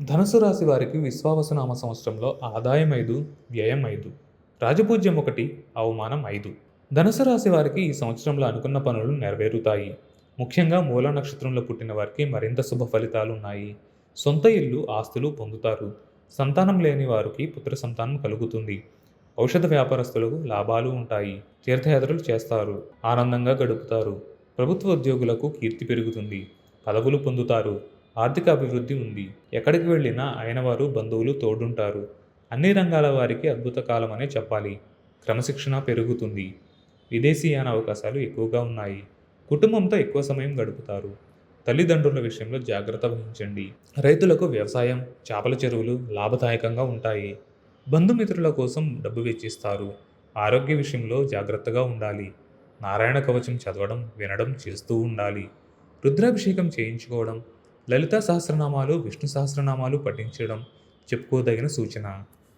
ధనుసు రాశి వారికి విశ్వావసునామ సంవత్సరంలో ఆదాయం 5, వ్యయం 5, రాజపూజ్యం 1, అవమానం 5. ధనుసు రాశి వారికి ఈ సంవత్సరంలో అనుకున్న పనులు నెరవేరుతాయి. ముఖ్యంగా మూల నక్షత్రంలో పుట్టిన వారికి మరింత శుభ ఫలితాలు ఉన్నాయి. సొంత ఇల్లు, ఆస్తులు పొందుతారు. సంతానం లేని వారికి పుత్ర సంతానం కలుగుతుంది. ఔషధ వ్యాపారస్తులకు లాభాలు ఉంటాయి. తీర్థయాత్రలు చేస్తారు. ఆనందంగా గడుపుతారు. ప్రభుత్వ ఉద్యోగులకు కీర్తి పెరుగుతుంది. పదవులు పొందుతారు. ఆర్థిక అభివృద్ధి ఉంది. ఎక్కడికి వెళ్ళినా అయినవారు, బంధువులు తోడుంటారు. అన్ని రంగాల వారికి అద్భుత కాలమనే చెప్పాలి. క్రమశిక్షణ పెరుగుతుంది. విదేశీయాన అవకాశాలు ఎక్కువగా ఉన్నాయి. కుటుంబంతో ఎక్కువ సమయం గడుపుతారు. తల్లిదండ్రుల విషయంలో జాగ్రత్త వహించండి. రైతులకు వ్యవసాయం, చేపల చెరువులు లాభదాయకంగా ఉంటాయి. బంధుమిత్రుల కోసం డబ్బు వెచ్చిస్తారు. ఆరోగ్య విషయంలో జాగ్రత్తగా ఉండాలి. నారాయణ కవచం చదవడం, వినడం చేస్తూ ఉండాలి. రుద్రాభిషేకం చేయించుకోవడం, లలితా సహస్రనామాలు, విష్ణు సహస్రనామాలు పఠించడం చెప్పుకోదగిన సూచన.